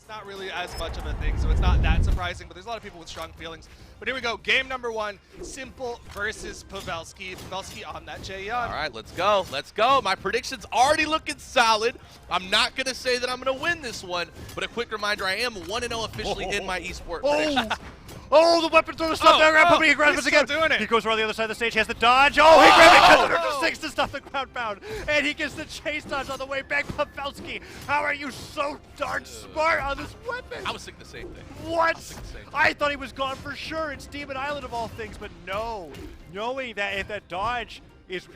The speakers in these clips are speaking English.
not really as much of a thing, so it's not that surprising, but there's a lot of people with strong feelings. But here we go, game number 1, Simple versus Pavelski. Pavelski on that Jaehyun. All right, let's go. Let's go. My prediction's already looking solid. I'm not going to say that I'm going to win this one, but a quick reminder, I am 1-0 officially in my esports predictions. Oh, the weapon throw stuff down around, but he grabs it again. Doing it. He goes around the other side of the stage, he has the dodge. Oh, he grabbed it because of 6 to stop the ground pound. And he gets the chase dodge on the way back. Pavelski, how are you so darn smart on this weapon? I was thinking the same thing. What? Thing. I thought he was gone for sure. It's Demon Island of all things, but no. Knowing that if that dodge is,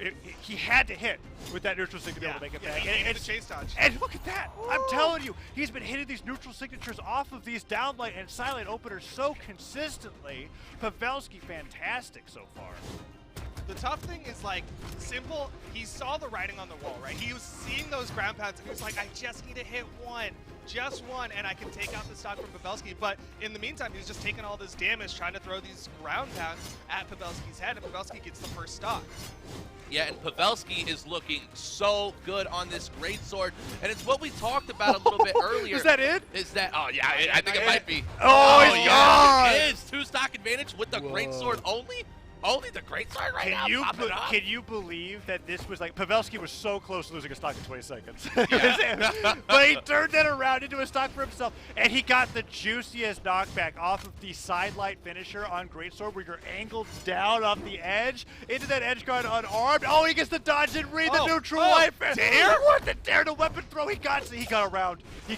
he had to hit with that neutral signature to be able to make it back. And the chase dodge. And look at that! I'm telling you, he's been hitting these neutral signatures off of these downlight and silent openers so consistently. Pavelski, fantastic so far. The tough thing is, like, Simple, he saw the writing on the wall, right? He was seeing those ground pounds, and he was like, I just need to hit one. Just one, and I can take out the stock from Pavelski. But in the meantime, he's just taking all this damage, trying to throw these ground pounds at Pavelski's head, and Pavelski gets the first stock. Yeah, and Pavelski is looking so good on this greatsword, and it's what we talked about a little bit earlier. Is that it? Is that? Oh yeah, I think it might be. Oh, he's yeah, gone! it is 2-stock advantage with the greatsword only. Only the greatsword right now. Can you believe that this was like, Pavelski was so close to losing a stock in 20 seconds. Yeah. But he turned that around into a stock for himself, and he got the juiciest knockback off of the sidelight finisher on greatsword, where you're angled down off the edge into that edge guard unarmed. Oh, he gets the dodge and read the neutral life. Dare? What the dare to weapon throw? He got around. He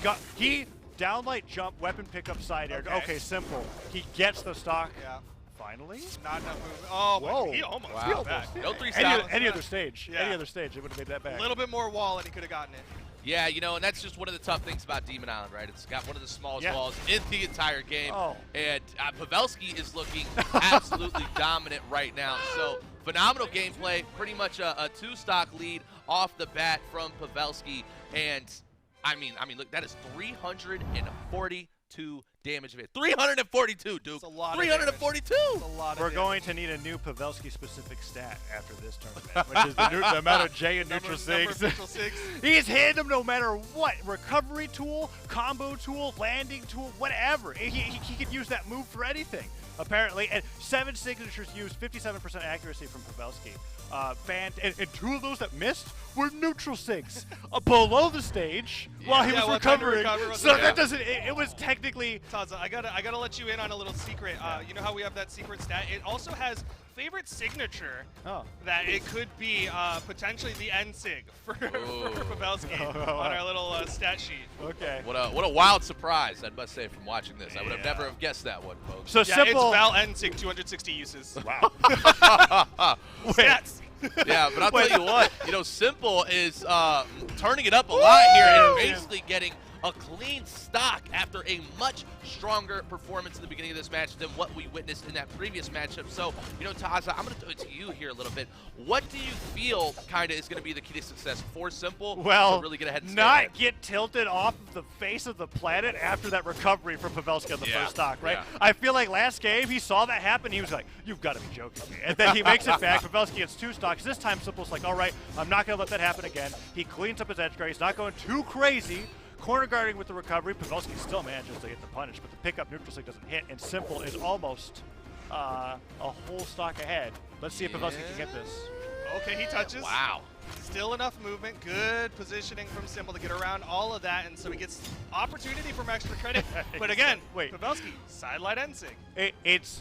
downlight jump, weapon pickup, side air. Okay, Simple. He gets the stock. Yeah. Finally? Not enough movement. Oh, whoa. He almost Wow. got back. No 3 Any other stage. Yeah. Any other stage, it would have made that back. A little bit more wall, and he could have gotten it. Yeah, you know, and that's just one of the tough things about Demon Island, right? It's got one of the smallest walls in the entire game. Oh. And Pavelski is looking absolutely dominant right now. So phenomenal gameplay, pretty much a 2-stock lead off the bat from Pavelski. And I mean, look, that is 342 damage of it. 342, Duke. It's a lot 342. Of a lot of We're damage. going to need a new Pavelski-specific stat after this tournament, which is the amount of J and neutral sigs. He's hitting them no matter what. Recovery tool, combo tool, landing tool, whatever. He could use that move for anything, apparently. And 7 signatures used, 57% accuracy from Pavelski. And 2 of those that missed were neutral sigs below the stage while he was recovering. So that doesn't. It was technically. Taza, I gotta let you in on a little secret. You know how we have that secret stat? It also has favorite signature. That it could be potentially the end sig for Pavelski on our little stat sheet. Okay. What a wild surprise, I must say, from watching this. I would have never have guessed that one, folks. So yeah, Simple. It's Val end sig 260 uses. Wow. Stats. Yeah, but I'll tell you what, you know, Simple is turning it up a lot here and basically getting a clean stock after a much stronger performance in the beginning of this match than what we witnessed in that previous matchup. So, you know, Taza, I'm going to throw it to you here a little bit. What do you feel kind of is going to be the key to success for Simple Well, to really get ahead and not get tilted off of the face of the planet after that recovery from Pavelski on the first stock, right? Yeah. I feel like last game he saw that happen. He was like, "You've got to be joking me!" And then he makes it back. Pavelski gets 2 stocks. This time, Simple's like, "All right, I'm not going to let that happen again." He cleans up his edge guard. He's not going too crazy. Corner guarding with the recovery. Pavelski still manages to get the punish, but the pickup neutral sig doesn't hit, and Simple is almost a whole stock ahead. Let's see if Pavelski can get this. Okay, he touches. Wow. Still enough movement, good positioning from Simple to get around all of that, and so he gets opportunity from extra credit. But again, Pavelski, sidelight end sig. It's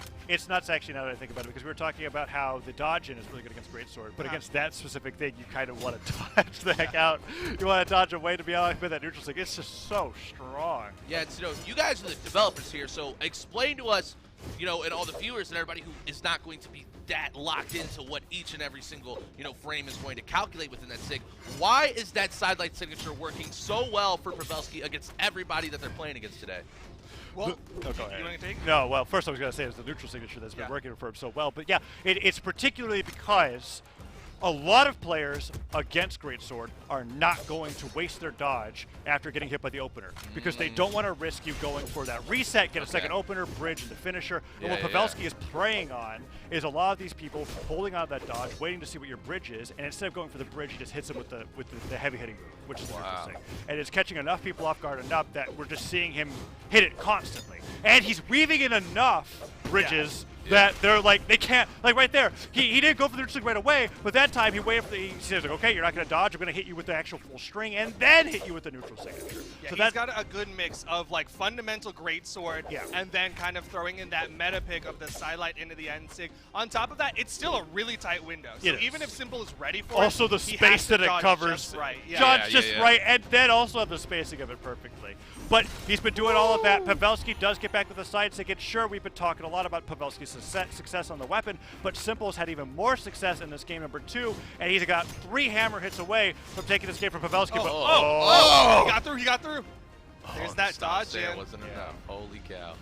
nuts actually now that I think about it, because we were talking about how the dodge-in is really good against greatsword, but against that specific thing, you kind of want to dodge the heck out. You want to dodge away to be able to with that neutral sig. It's just so strong. Yeah, it's, you know, you guys are the developers here, so explain to us, you know, and all the viewers and everybody who is not going to be that locked into what each and every single, you know, frame is going to calculate within that sig. Why is that sidelight signature working so well for Pavelski against everybody that they're playing against today? Well, go ahead. You want to take? No, well, first I was going to say it's the neutral signature that's been working for him so well. But yeah, it's particularly because a lot of players against Greatsword are not going to waste their dodge after getting hit by the opener because they don't want to risk you going for that reset, get a second opener, bridge, and the finisher. And what Pavelski is preying on is a lot of these people holding on to that dodge, waiting to see what your bridge is, and instead of going for the bridge, he just hits them with the heavy hitting move, which is the neutral sig. And it's catching enough people off guard enough that we're just seeing him hit it constantly. And he's weaving in enough bridges that they're like, they can't, like right there, he didn't go for the neutral sig right away, but that time he waited for he says, like, okay, you're not going to dodge, I'm going to hit you with the actual full string, and then hit you with the neutral signature. Yeah, so he's got a good mix of like fundamental greatsword, and then kind of throwing in that meta pick of the sidelight into the end sig. On top of that, it's still a really tight window. So even if Simple is ready for it, also the space that it covers, just right. right, and then also have the spacing of it perfectly. But he's been doing all of that. Pavelski does get back with the side sig. And sure, we've been talking a lot about Pavelski's success on the weapon, but Simple's had even more success in this game number 2, and he's got 3 hammer hits away from taking this game from Pavelski. He got through. There's that dodge. There wasn't enough. Holy cow.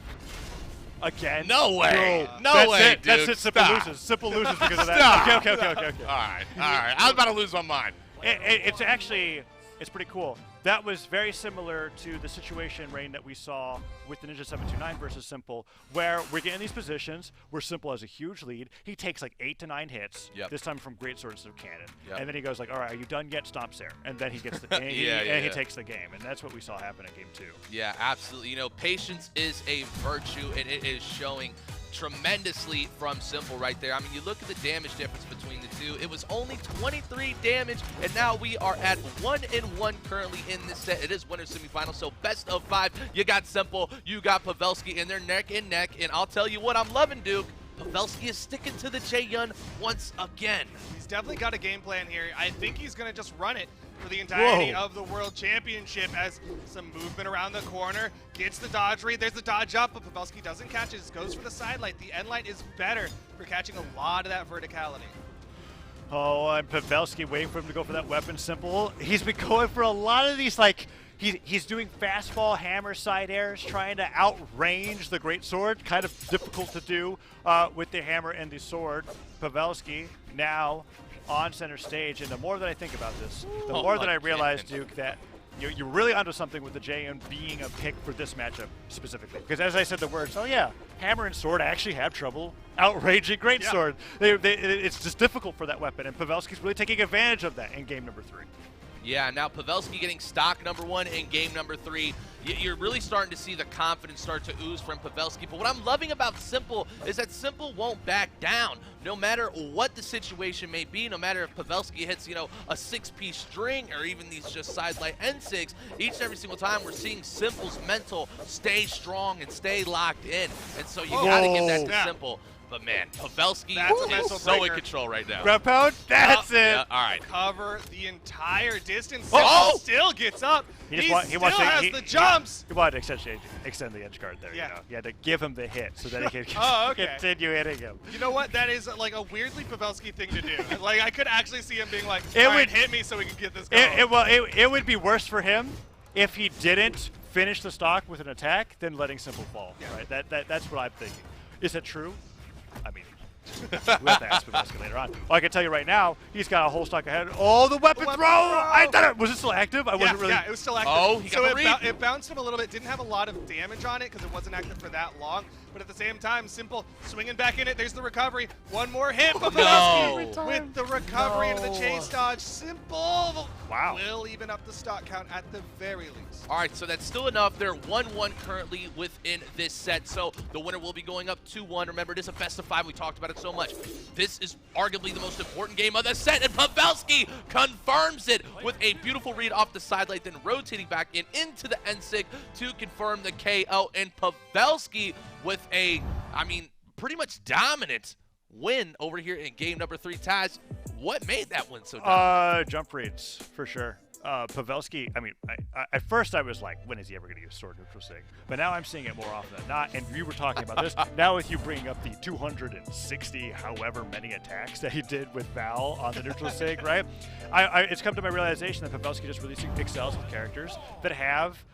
Again? No way. No That's way, it, dude. That's it. Simple Stop. loses. Simple loses because of that. Okay. All right. I was about to lose my mind. It's actually, it's pretty cool. That was very similar to the situation, Rain, that we saw with the Ninja 729 versus Simple, where we're getting these positions where Simple has a huge lead. He takes like 8 to 9 hits, this time from Greatsword instead of Cannon. And then he goes like, all right, are you done yet? Stomps there. And then he gets the he takes the game. And that's what we saw happen in game 2. Yeah, absolutely. You know, patience is a virtue, and it is showing tremendously from Simple right there. I mean, you look at the damage difference between the two. It was only 23 damage, and now we are at 1-1 currently in this set. It is winner semifinal, so best of 5. You got Simple, you got Pavelski, and they're neck and neck. And I'll tell you what I'm loving, Duke. Pavelski is sticking to the Jae-Yun once again. He's definitely got a game plan here. I think he's going to just run it for the entirety of the World Championship as some movement around the corner, gets the dodge read, there's the dodge up, but Pavelski doesn't catch it, just goes for the side light. The end light is better for catching a lot of that verticality. Oh, and Pavelski waiting for him to go for that weapon. Simple. He's been going for a lot of these, like, he's doing fastball hammer side airs, trying to outrange the Greatsword. Kind of difficult to do with the hammer and the sword. Pavelski now on center stage, and the more that I think about this, the more that I realize, Duke, that you're really onto something with the Jae-Yun being a pick for this matchup specifically. Because as I said the words, hammer and sword actually have trouble outraging Greatsword. It's just difficult for that weapon, and Pavelski's really taking advantage of that in game number 3. Yeah, now Pavelski getting stock number 1 in game number 3. You're really starting to see the confidence start to ooze from Pavelski. But what I'm loving about Simple is that Simple won't back down. No matter what the situation may be, no matter if Pavelski hits, you know, a 6-piece string or even these just sidelight N6, each and every single time we're seeing Simple's mental stay strong and stay locked in. And so you gotta give that to Simple. But man, Pavelski is so in control right now. Grab pound, that's it. Yeah, all right. Cover the entire distance. Still gets up. He still has the jumps. He wanted to extend the edge guard there. You know? You had to give him the hit so that he can continue hitting him. You know what? That is like a weirdly Pavelski thing to do. Like I could actually see him being like, all right, hit me so we can get this going. It would be worse for him if he didn't finish the stock with an attack than letting Simple fall. Right? That's what I'm thinking. Is that true? I mean, we'll have to ask Pavelski later on. Well, I can tell you right now, he's got a whole stock ahead. Oh, the weapon throw! I did it! Was it still active? I wasn't really. Yeah, it was still active. Oh, he got the read. It bounced him a little bit. Didn't have a lot of damage on it because it wasn't active for that long. But at the same time, Simple swinging back in it. There's the recovery. One more hit. Pavelski with the recovery into the chase dodge. Simple will even up the stock count at the very least. All right, so that's still enough. They're 1-1 currently within this set. So the winner will be going up 2-1. Remember, it is a best of 5. We talked about it so much. This is arguably the most important game of the set, and Pavelski confirms it with a beautiful read off the sidelight, then rotating back into the N6 to confirm the KO. And Pavelski with a, I mean, pretty much dominant win over here in game number 3. Taz, what made that win so dominant? Jump reads, for sure. Pavelski, I mean, at first I was like, when is he ever going to use sword neutral sig? But now I'm seeing it more often than not, and we were talking about this. Now with you bringing up the 260 however many attacks that he did with Val on the neutral sig, right? It's come to my realization that Pavelski just really excels with characters that have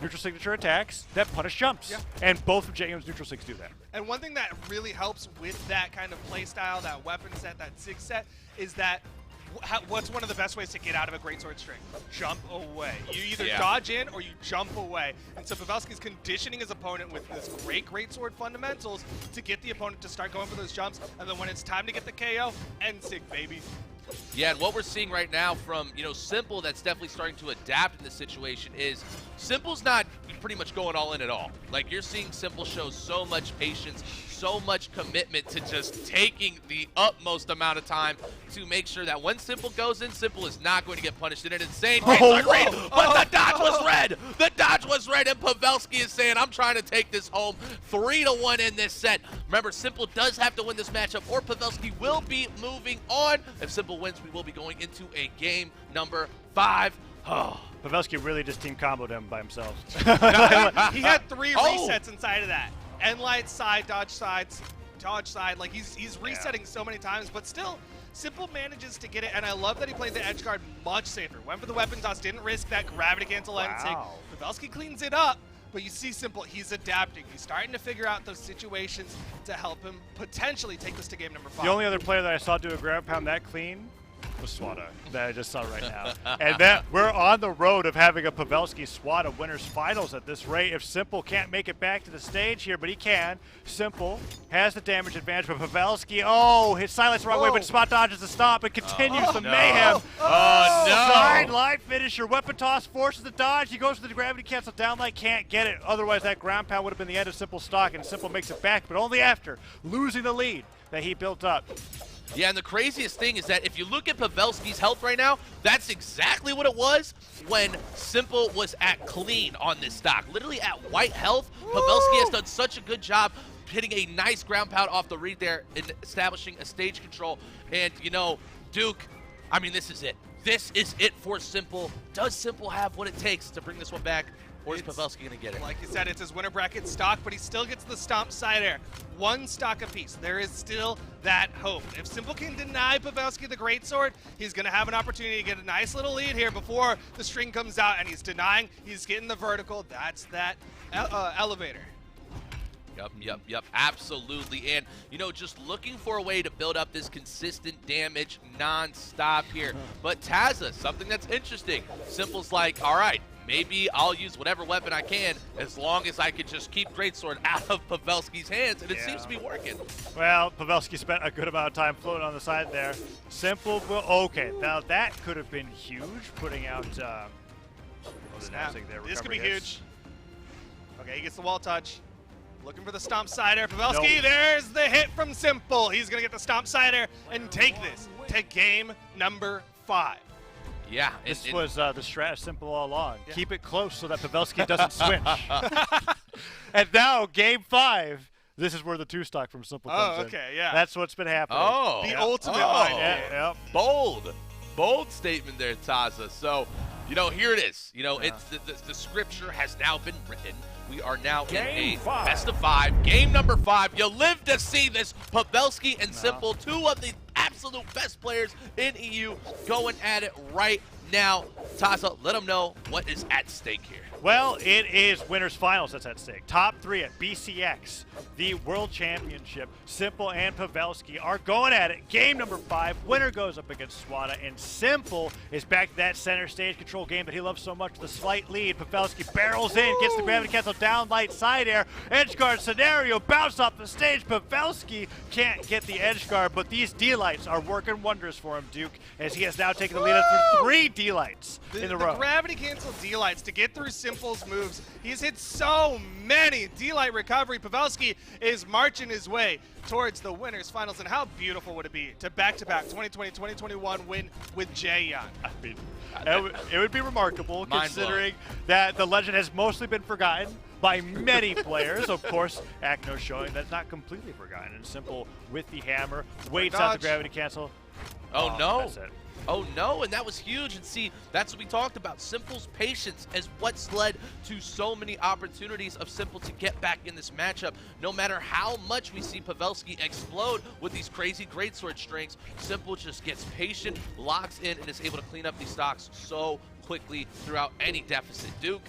neutral signature attacks that punish jumps. And both of Jae-Yun's neutral sigs do that. And one thing that really helps with that kind of play style, that weapon set, that sig set, is that what's one of the best ways to get out of a greatsword string? Jump away. You either Yeah. dodge in or you jump away. And so Pavelski's conditioning his opponent with this greatsword fundamentals to get the opponent to start going for those jumps. And then when it's time to get the KO, end sig, baby. Yeah, and what we're seeing right now from, Simple that's definitely starting to adapt in this situation is Simple's not pretty much going all in at all. Like, you're seeing Simple show so much patience, so much commitment to just taking the utmost amount of time to make sure that when Simple goes in, Simple is not going to get punished in an insane but the dodge was red! The dodge was red, and Pavelski is saying, I'm trying to take this home 3-1 in this set. Remember, Simple does have to win this matchup, or Pavelski will be moving on. If Simple wins, we will be going into a game number 5. Oh. Pavelski really just team comboed him by himself. He had 3 resets inside of that. End light, side, dodge sides, dodge side. Like, he's resetting so many times, but still, Simple manages to get it, and I love that he played the edge guard much safer. Went for the weapon toss, didn't risk that gravity cancel end sig. Pavelski cleans it up, but you see Simple, he's adapting. He's starting to figure out those situations to help him potentially take this to game number 5. The only other player that I saw do a ground pound that clean was Swada that I just saw right now. And that we're on the road of having a Pavelski Swada winners finals at this rate. If Simple can't make it back to the stage here, but he can. Simple has the damage advantage, but Pavelski, his silence the wrong way, but spot dodges the stop and continues the mayhem. Oh, no. Sideline finisher, weapon toss, forces the dodge. He goes for the gravity cancel, down light, can't get it. Otherwise, that ground pound would have been the end of Simple's stock, and Simple makes it back, but only after losing the lead that he built up. Yeah, and the craziest thing is that if you look at Pavelski's health right now, that's exactly what it was when Simple was at clean on this stock. Literally at white health, Pavelski has done such a good job hitting a nice ground pound off the read there and establishing a stage control. And, Duke, I mean, this is it. This is it for Simple. Does Simple have what it takes to bring this one back? Or is Pavelski going to get it? Like you said, it's his winner bracket stock, but he still gets the stomp side air. 1 stock apiece. There is still that hope. If Simple can deny Pavelski the greatsword, he's going to have an opportunity to get a nice little lead here before the string comes out, and he's denying. He's getting the vertical. That's that elevator. Yep, absolutely. And, just looking for a way to build up this consistent damage non-stop here. But Taza, something that's interesting. Simple's like, all right, maybe I'll use whatever weapon I can as long as I can just keep greatsword out of Pavelski's hands, and it seems to be working. Well, Pavelski spent a good amount of time floating on the side there. Simple will, okay, now that could have been huge, putting out, This could be huge. Okay, he gets the wall touch. Looking for the stomp side air. Pavelski, there's the hit from Simple. He's going to get the stomp side air and take this to game number 5. Yeah. This was the strat Simple all along. Yeah. Keep it close so that Pavelski doesn't switch. And now, game 5, this is where the 2 stock from Simple comes in. Okay, yeah. That's what's been happening. The ultimate mind game. Yep. Bold statement there, Taza. So, here it is. It's the scripture has now been written. We are now in a best of 5. Game number 5. You live to see this. Pavelski and Simple, 2 of the absolute best players in EU, going at it right now. Taza, let them know what is at stake here. Well, it is winners finals that's at stake. Top 3 at BCX, the World Championship. Simple and Pavelski are going at it. Game number 5. Winner goes up against Swada, and Simple is back to that center stage control game that he loves so much. The slight lead. Pavelski barrels in, gets the gravity cancel, down light, side air, edge guard scenario, bounce off the stage. Pavelski can't get the edge guard, but these D-lights are working wonders for him, Duke, as he has now taken the lead after 3 D-lights in a row. The gravity cancel D-lights to get through Simple's moves. He's hit so many D-light recovery. Pavelski is marching his way towards the winners finals, and how beautiful would it be to back-to-back 2020-2021 win with Jaehyun? I mean, it would be remarkable considering that the legend has mostly been forgotten by many players. Of course, Akno showing that's not completely forgotten. And Simple with the hammer, waits out the gravity cancel. Oh no. That's it. Oh no, and that was huge. And see, that's what we talked about. Simple's patience is what's led to so many opportunities of Simple to get back in this matchup. No matter how much we see Pavelski explode with these crazy greatsword strings, Simple just gets patient, locks in, and is able to clean up these stocks so quickly throughout any deficit. Duke,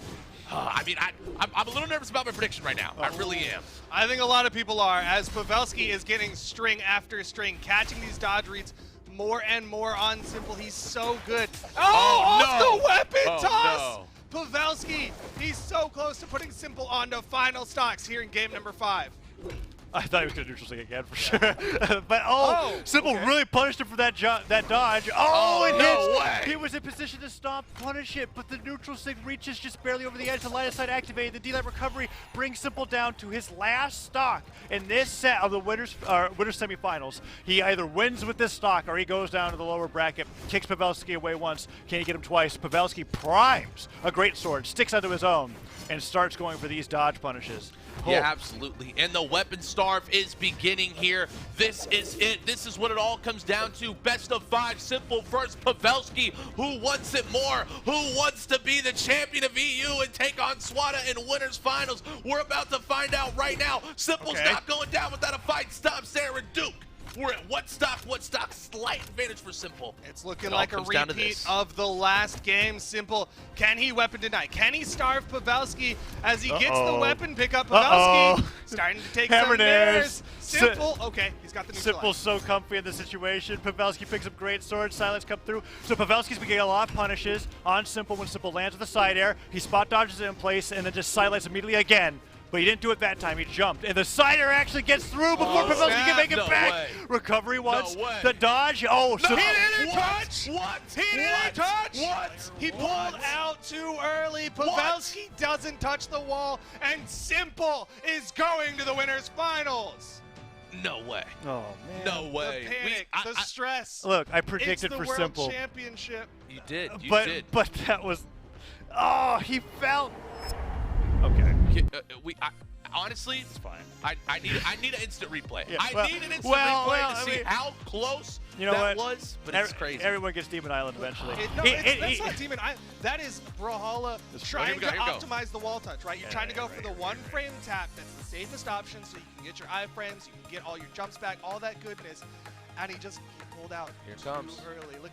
I mean, I'm a little nervous about my prediction right now. I really am. I think a lot of people are, as Pavelski is getting string after string, catching these dodge reads more and more on Simple. He's so good. Oh, off no. the weapon toss! No. Pavelski, he's so close to putting Simple onto final stocks here in game number 5. I thought he was going to neutral stick again for sure. But Simple okay. really punished him for that dodge. Oh, it no hits! way. He was in position to stop, punish it, but the neutral stick reaches just barely over the edge. The line of sight activated. The D-Light recovery brings Simple down to his last stock in this set of the winners semifinals. He either wins with this stock or he goes down to the lower bracket, kicks Pavelski away once. Can he get him twice? Pavelski primes a great sword, sticks onto his own, and starts going for these dodge punishes. Yeah, absolutely. And the weapon starve is beginning here. This is it. This is what it all comes down to. Best of 5, Simple versus Pavelski. Who wants it more? Who wants to be the champion of EU and take on Swada in winners finals? We're about to find out right now. Simple's not going down without a fight. Stop Sarah Duke. We're at what stock? Slight advantage for Simple. It's looking like a repeat of the last game. Simple, can he weapon deny? Can he starve Pavelski as he gets the weapon pick up? Pavelski starting to take some mirrors. Simple, okay, he's got the neutral. Simple's so comfy in the situation. Pavelski picks up great sword. Silence come through. So Pavelski's been getting a lot of punishes on Simple when Simple lands with a side air. He spot dodges it in place and then just silences immediately again. But he didn't do it that time. He jumped. And the side air actually gets through before Pavelski can make it back. Recovery once. The dodge. Oh, he didn't touch. What? He didn't touch. What? He pulled out too early. Pavelski doesn't touch the wall. And Simple is going to the winners finals. No way. Oh, man. No way. The panic, the stress. Look, I predicted for Simple. It's the World Championship. You did. You did. But that was... Oh, he fell... Okay. Honestly, it's fine. I need an instant replay. Yeah, I need an instant replay to see how close that was, but it's crazy. Everyone gets Demon Island eventually. That's not Demon Island. That is Brawlhalla trying to optimize the wall touch, right? You're trying to go for the one frame tap that's the safest option so you can get your iframes, you can get all your jumps back, all that goodness. And he pulled out Here it comes. too early. Look,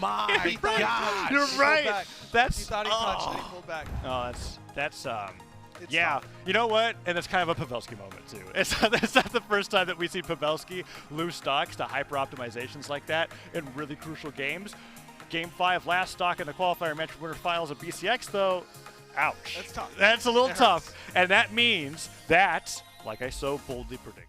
my God. You're right. He thought he touched and he pulled back. Oh, that's It's yeah. tough. You know what? And it's kind of a Pavelski moment too. It's not the first time that we see Pavelski lose stocks to hyper optimizations like that in really crucial games. Game 5, last stock in the qualifier match winner finals of BCX though. Ouch. That's tough. That's a little tough. And that means that, like I so boldly predicted,